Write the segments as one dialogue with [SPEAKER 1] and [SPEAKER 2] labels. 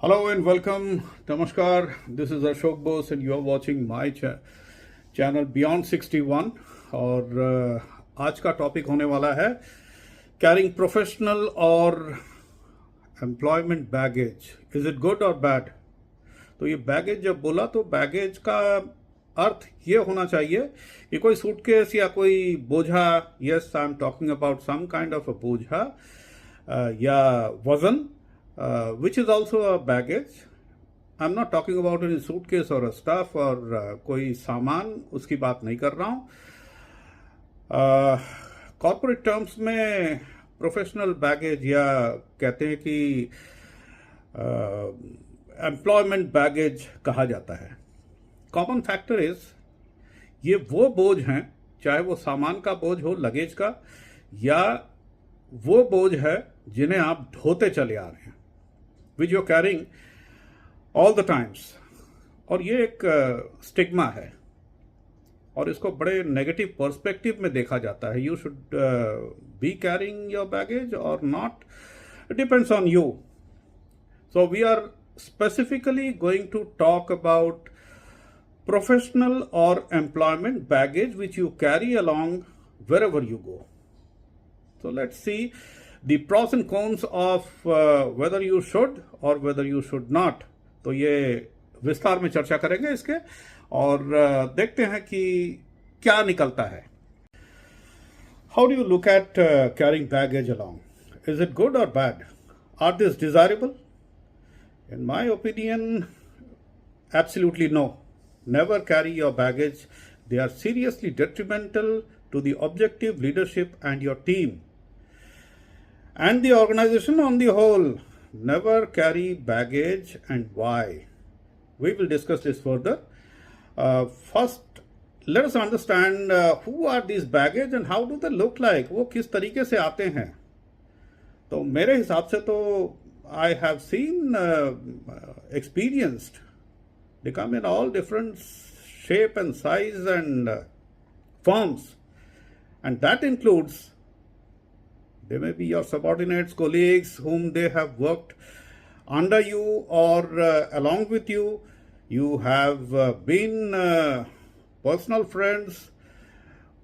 [SPEAKER 1] Hello and welcome. Namaskar. This is Ashok Bose and you are watching my channel Beyond 61 और आज का topic होने वाला है carrying professional or employment baggage. Is it good और bad? तो ये बैगेज जब बोला तो बैगेज का अर्थ ये होना चाहिए कि कोई सूटकेस या कोई बोझा. Yes, I am talking about some kind of a बोझा या वजन which is also a baggage. I'm not talking about any suitcase or a stuff और कोई सामान, उसकी बात नहीं कर रहा हूँ. कॉर्पोरेट टर्म्स में प्रोफेशनल बैगेज या कहते हैं कि एम्प्लॉयमेंट बैगेज कहा जाता है. कॉमन फैक्टर इज ये वो बोझ हैं, चाहे वो सामान का बोझ हो, लगेज का, या वो बोझ है जिन्हें आप ढोते चले आ रहे हैं, which you carrying all the times. और ये एक स्टिग्मा है और इसको बड़े नेगेटिव पर्सपेक्टिव में देखा जाता है. You should be carrying your baggage or not, it depends on you. So we are specifically going to talk about professional or employment baggage which you carry along wherever you go. So let's see the pros and cons of whether you should or whether you should not. तो ये विस्तार में चर्चा करेंगे इसके और देखते हैं कि क्या निकलता है. How do you look at carrying baggage along? Is it good or bad? Are these desirable? In my opinion, absolutely no. Never carry your baggage. They are seriously detrimental to the objective, leadership and your team and the organization on the whole. Never carry baggage, and why? We will discuss this further. First, let us understand who are these baggage and how do they look like. वो किस तरीके से आते हैं. तो मेरे हिसाब से तो I have seen, experienced, they come in all different shape and size and forms, and that includes they may be your subordinates, colleagues whom they have worked under you or along with you. You have been personal friends,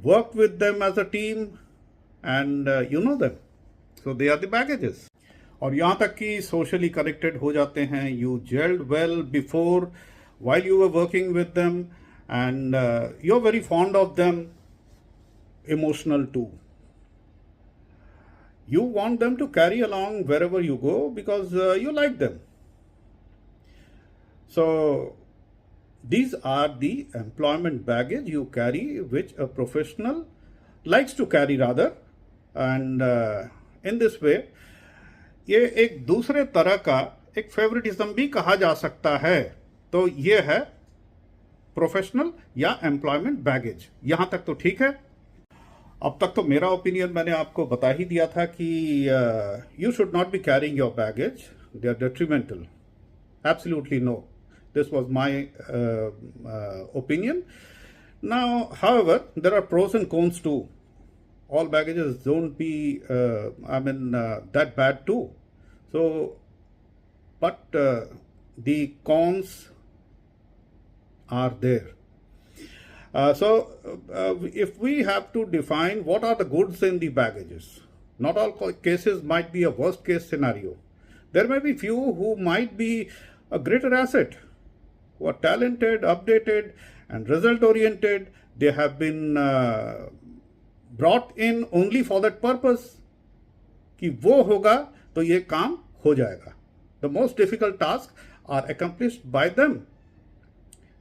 [SPEAKER 1] worked with them as a team, and you know them. So they are the baggages. और यहाँ तक कि socially connected हो जाते हैं. You gelled well before, while you were working with them, and you're very fond of them, emotional too. You want them to carry along wherever you go because you like them. So these are the employment baggage you carry, which a professional likes to carry rather. And in this way, ये एक दूसरे तरह का एक favouritism भी कहा जा सकता है. तो ये है प्रोफेशनल या एम्प्लॉयमेंट बैगेज. यहाँ तक तो ठीक है. अब तक तो मेरा ओपिनियन मैंने आपको बता ही दिया था कि you should not be carrying your baggage. They are detrimental. Absolutely no. This was my opinion. Now however there are pros and cons too. All baggages don't be that bad too. So but the cons are there. If we have to define what are the goods in the baggages, not all cases might be a worst case scenario. There may be few who might be a greater asset, who are talented, updated and result oriented. They have been brought in only for that purpose कि वो होगा तो ये काम हो जाएगा. The most difficult tasks are accomplished by them.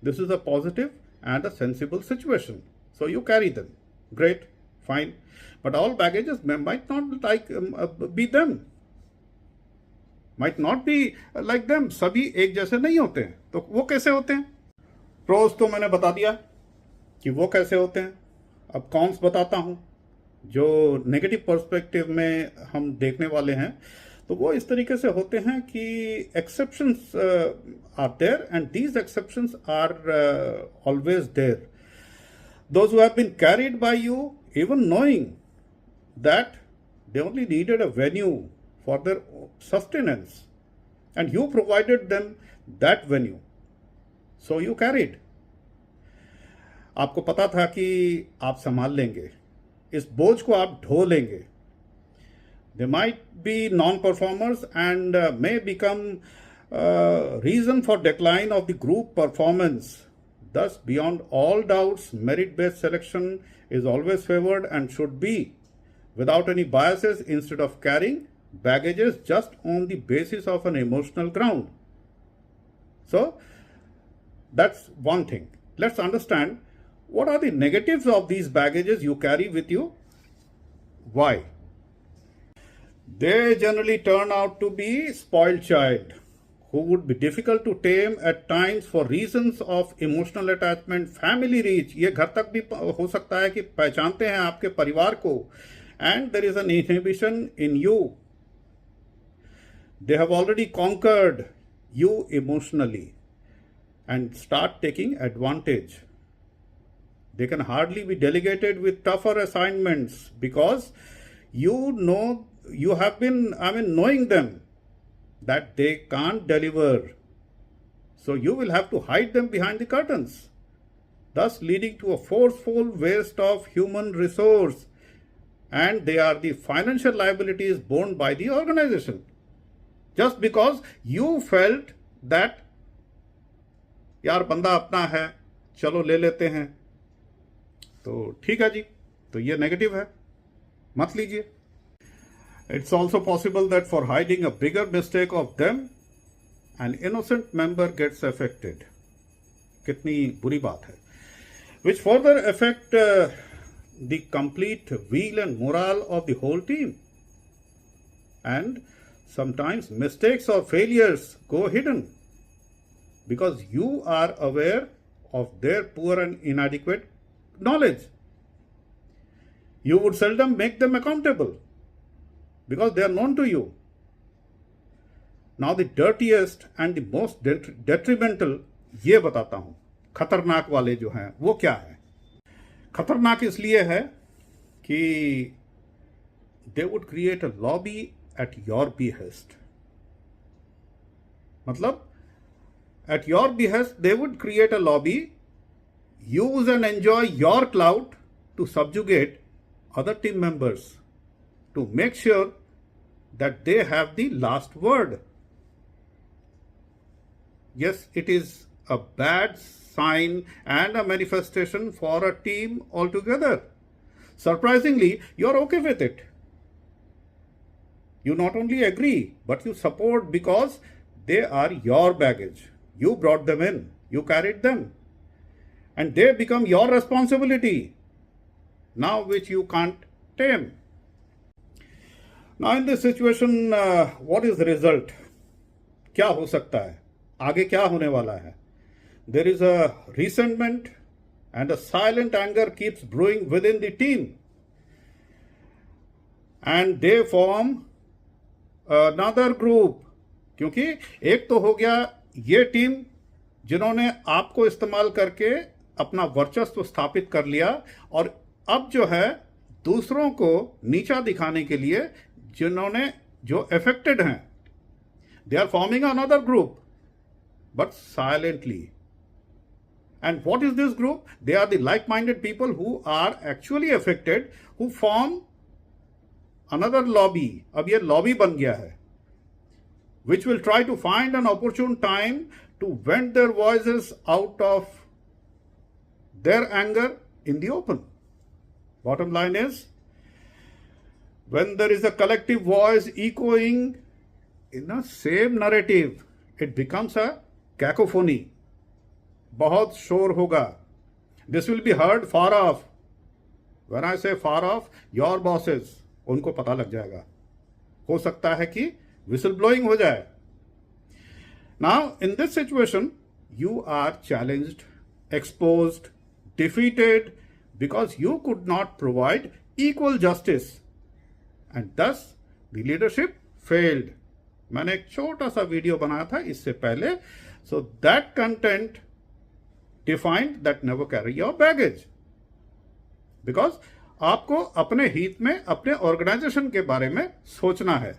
[SPEAKER 1] This is a positive and a sensible situation. So you carry them. Great, fine. But all baggages might not be them. Might not be like them. सभी एक जैसे नहीं होते हैं. तो वो कैसे होते हैं? प्रोज तो मैंने बता दिया कि वो कैसे होते हैं. अब कॉन्स बताता हूं जो नेगेटिव पर्सपेक्टिव में हम देखने वाले हैं. तो वो इस तरीके से होते हैं कि exceptions are there and these exceptions are always there. Those who have been carried by you even knowing that they only needed a venue for their sustenance and you provided them that venue, so you carried. आपको पता था कि आप संभाल लेंगे, इस बोझ को आप ढो लेंगे. They might be non-performers and may become reason for decline of the group performance. Thus, beyond all doubts, merit-based selection is always favored and should be without any biases instead of carrying baggages just on the basis of an emotional ground. So, that's one thing. Let's understand what are the negatives of these baggages you carry with you. Why? They generally turn out to be spoiled child who would be difficult to tame at times for reasons of emotional attachment, family reach. ये घर तक भी हो सकता है कि पहचानते हैं आपके परिवार को, and there is an inhibition in you. They have already conquered you emotionally and start taking advantage. They can hardly be delegated with tougher assignments because you have been, knowing them that they can't deliver. So you will have to hide them behind the curtains, thus leading to a forceful waste of human resource. And they are the financial liabilities borne by the organization. Just because you felt that, यार बंदा अपना है, चलो ले लेते हैं, तो ठीक है जी, तो ये नेगेटिव है, मत लीजिए. It's also possible that for hiding a bigger mistake of them, an innocent member gets affected. कितनी बुरी बात है. Which further affect the complete will and morale of the whole team. And sometimes mistakes or failures go hidden because you are aware of their poor and inadequate knowledge. You would seldom make them accountable because they are known to you. Now the dirtiest and the most detrimental, ये बताता हूं, खतरनाक वाले जो हैं वो क्या है. खतरनाक इसलिए है कि they would create a lobby at your behest. मतलब at your behest they would create a lobby, use and enjoy your clout to subjugate other team members, to make sure that they have the last word. Yes, it is a bad sign and a manifestation for a team altogether. Surprisingly, you're okay with it. You not only agree, but you support because they are your baggage. You brought them in, you carried them, and they become your responsibility, now which you can't tame. Now in this situation, what is the result? क्या हो सकता है? आगे क्या होने वाला है? There is a resentment and a silent anger keeps brewing within the team. And they form another group. क्योंकि एक तो हो गया ये टीम जिन्होंने आपको इस्तेमाल करके अपना वर्चस्व स्थापित कर लिया, और अब जो है दूसरों को नीचा दिखाने के लिए जो अफेक्टेड हैं, they are forming another group, but silently. And what is this group? They are the like-minded people who are actually affected, who form another lobby. अब ये lobby बन गया है, which will try to find an opportune time to vent their voices out of their anger in the open. Bottom line is, when there is a collective voice echoing in the same narrative, it becomes a cacophony. बहुत शोर होगा. This will be heard far off. When I say far off, your bosses, उनको पता लग जाएगा. हो सकता है कि whistle blowing हो जाए. Now, in this situation, you are challenged, exposed, defeated because you could not provide equal justice. And thus, the leadership failed. मैंने एक छोटा सा वीडियो बनाया था इससे पहले. So that content defined that never carry your baggage. Because आपको अपने हित में अपने ऑर्गेनाइजेशन के बारे में सोचना है.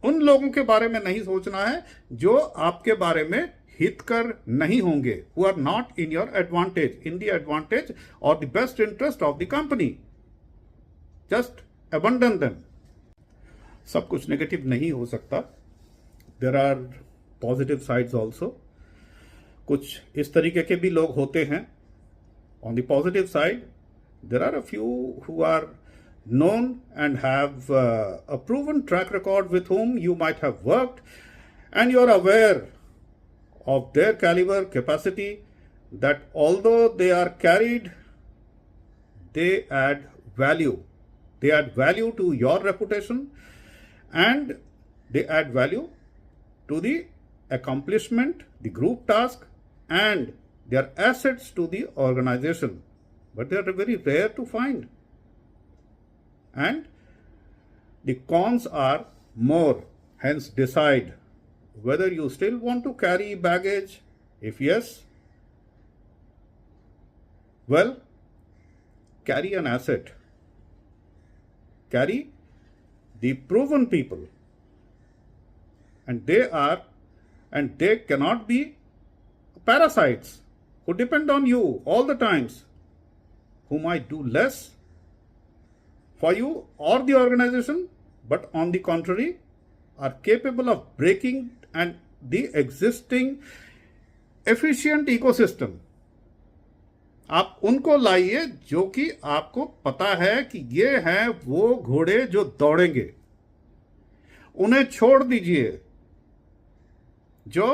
[SPEAKER 1] उन लोगों के बारे में नहीं सोचना है जो आपके बारे में हितकर नहीं होंगे, who are not in your advantage, in the advantage or the best interest of the company. Just abandon them. सब कुछ नेगेटिव नहीं हो सकता. There are positive sides also. कुछ इस तरीके के भी लोग होते हैं. On the positive side, there are a few who are known and have a proven track record with whom you might have worked, and you are aware of their caliber, capacity, that although they are carried, they add value. They add value to your reputation, and they add value to the accomplishment, the group task, and their assets to the organization. But they are very rare to find. And the cons are more. Hence, decide whether you still want to carry baggage. If yes, well, carry an asset. Carry the proven people. And they cannot be parasites who depend on you all the times, who might do less for you or the organization, but on the contrary, are capable of breaking and the existing efficient ecosystem. आप उनको लाइए जो कि आपको पता है कि ये हैं वो घोड़े जो दौड़ेंगे. उन्हें छोड़ दीजिए जो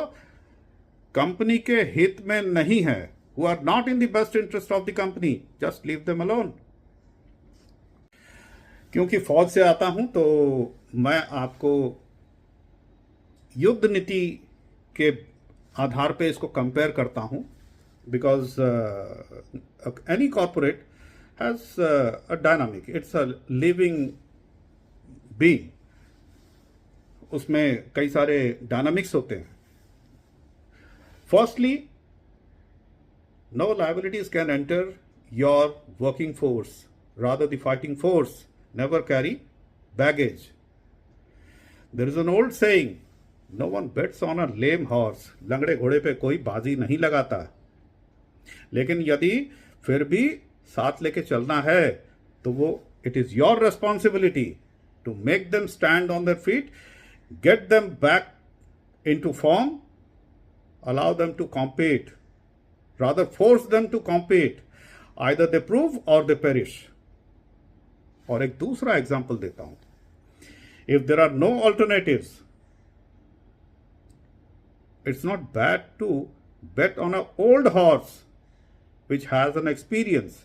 [SPEAKER 1] कंपनी के हित में नहीं है, who are not in the best interest of the company. Just leave them alone. क्योंकि फौज से आता हूं तो मैं आपको युद्ध नीति के आधार पे इसको कंपेयर करता हूं, because any corporate has a dynamic, it's a living being. उसमें कई सारे डायनामिक्स होते हैं. Firstly, no liabilities can enter your working force, rather the fighting force. Never carry baggage. There is an old saying, no one bets on a lame horse. लंगड़े घोड़े पे कोई बाजी नहीं लगाता. लेकिन यदि फिर भी साथ लेके चलना है तो वो it is your responsibility to make them stand on their feet, get them back into form, allow them to compete, rather force them to compete. Either they prove or they perish. और एक दूसरा example देता हूं. If there are no alternatives, it's not bad to bet on an old horse which has an experience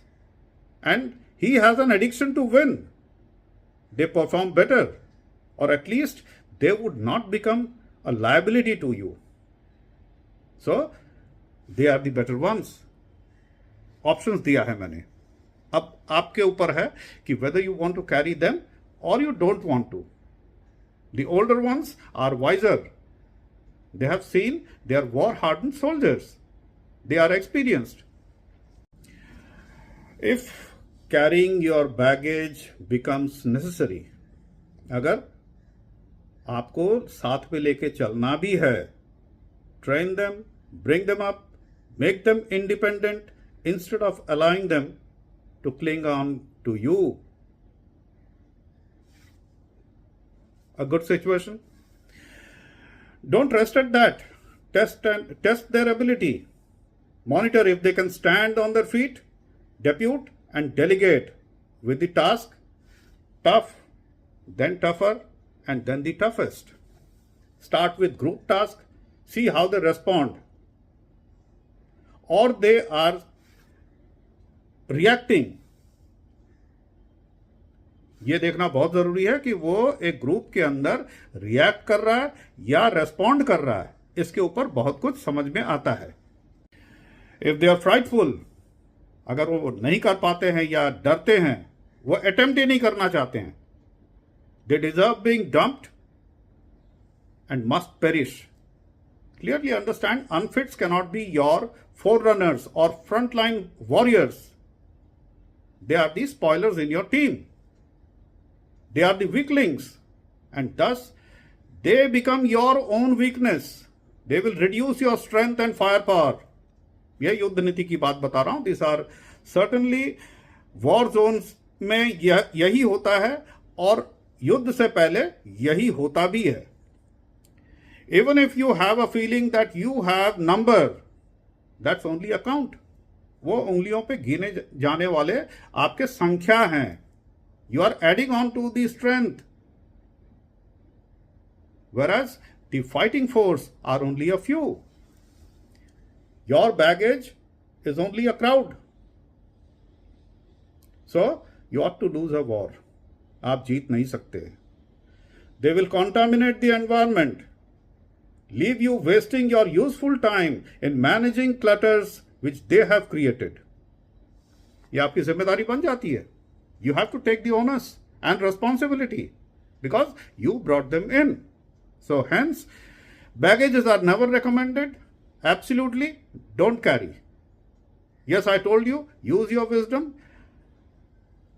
[SPEAKER 1] and he has an addiction to win. They perform better, or at least they would not become a liability to you. So they are the better ones. Options दिया है मैंने. अब आपके ऊपर है कि whether you want to carry them or you don't want to. The older ones are wiser. They have seen, they are war-hardened soldiers. They are experienced. If carrying your baggage becomes necessary, अगर आपको साथ में लेके चलना भी है, train them, bring them up, make them independent instead of allowing them to cling on to you. A good situation. Don't rest at that. Test their ability. Monitor if they can stand on their feet, depute and delegate with the task tough, then tougher, and then the toughest. Start with group task, see how they respond. Or they are reacting. ये देखना बहुत जरूरी है कि वो एक group के अंदर रिएक्ट कर रहा है या रेस्पॉन्ड कर रहा है. इसके ऊपर बहुत कुछ समझ में आता है. इफ दे आर फ्राइटफुल, अगर वो नहीं कर पाते हैं या डरते हैं, वो अटेम्प्ट ही नहीं करना चाहते हैं, they deserve being dumped and must perish. Clearly understand, unfits cannot be your forerunners or frontline warriors. They are the spoilers in your team. They are the weaklings, and thus they become your own weakness. They will reduce your strength and firepower. यह युद्ध नीति की बात बता रहा हूं. These are certainly war zones में यही होता है और युद्ध से पहले यही होता भी है. Even if you have a feeling that you have number, that's only a count. वो उंगलियों पे गिने जाने वाले आपके संख्या हैं. You are adding on to the strength. Whereas the fighting force are only a few. Your baggage is only a crowd. So you ought to lose a war. आप जीत नहीं सकते. They will contaminate the environment, leave you wasting your useful time in managing clutters which they have created. ये आपकी जिम्मेदारी बन जाती है. You have to take the onus and responsibility because you brought them in. So hence, baggages are never recommended. Absolutely don't carry. Yes, I told you, use your wisdom.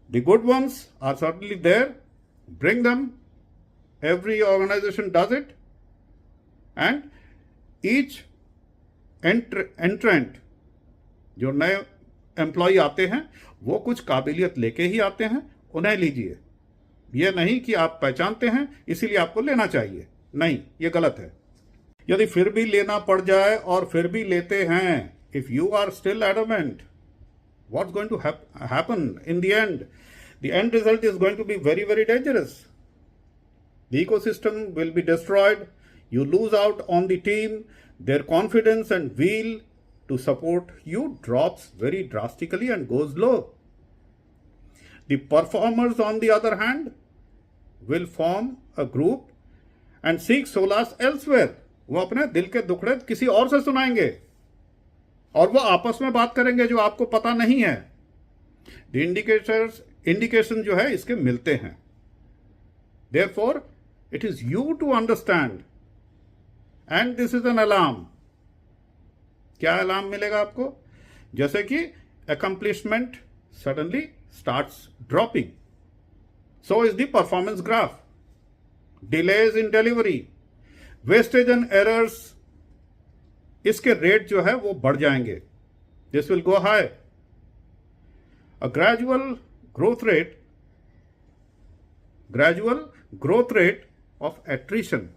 [SPEAKER 1] The good ones are certainly there. Bring them. Every organization does it. And each entrant, जो नए employ आते हैं वो कुछ काबिलियत लेके ही आते हैं, उन्हें लीजिए. यह नहीं कि आप पहचानते हैं इसीलिए आपको लेना चाहिए. नहीं, ये गलत है. यदि फिर भी लेना पड़ जाए और फिर भी लेते हैं, if you are still adamant, what's going to happen in the end? The end result is going to be very, very dangerous. The ecosystem will be destroyed. You lose out on the team. Their confidence and will to support you drops very drastically and goes low. The performers, on the other hand, will form a group and seek solace elsewhere. वो अपने दिल के दुखड़े किसी और से सुनाएंगे और वो आपस में बात करेंगे जो आपको पता नहीं है. The indication जो है इसके मिलते हैं. Therefore, it is you to understand. And this is an alarm. क्या अलार्म मिलेगा आपको? जैसे कि accomplishment suddenly starts dropping. So is the performance graph. Delays in delivery, wastage and errors, इसके रेट जो है वो बढ़ जाएंगे. This will go high. A gradual growth rate of attrition.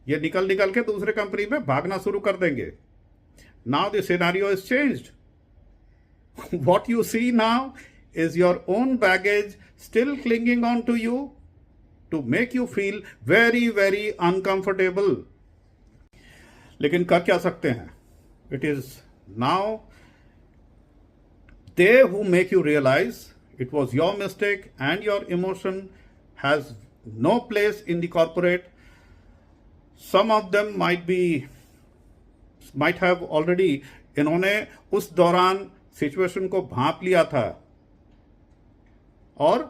[SPEAKER 1] ये निकल के दूसरे कंपनी में भागना शुरू कर देंगे. Now the scenario is changed. What you see now is your own baggage still clinging on to you to make you feel very, very uncomfortable. लेकिन कर क्या सकते हैं? It is now they who make you realize it was your mistake and your emotion has no place in the corporate. Some of them might have already, इन्होंने उस दौरान situation को भांप लिया था और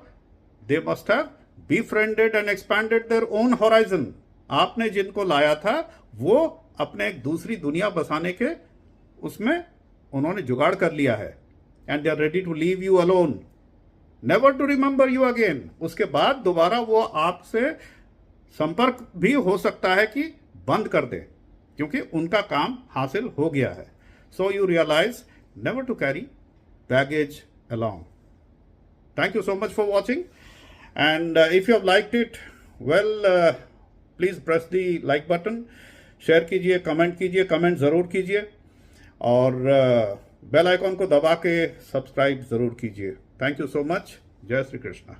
[SPEAKER 1] they must have befriended and expanded their own horizon. आपने जिनको लाया था वो अपने एक दूसरी दुनिया बसाने के उसमें उन्होंने जुगाड़ कर लिया है. And they are ready to leave you alone, never to remember you again. उसके बाद दोबारा वो आपसे संपर्क भी हो सकता है कि बंद कर दे क्योंकि उनका काम हासिल हो गया है. So you realize never to carry baggage along. Thank you so much for watching, and if you have liked it, well, please press the like button. Share कीजिए, कमेंट कीजिए, कमेंट ज़रूर कीजिए और बेल आइकॉन को दबा के subscribe ज़रूर कीजिए. Thank you so much. जय श्री कृष्णा.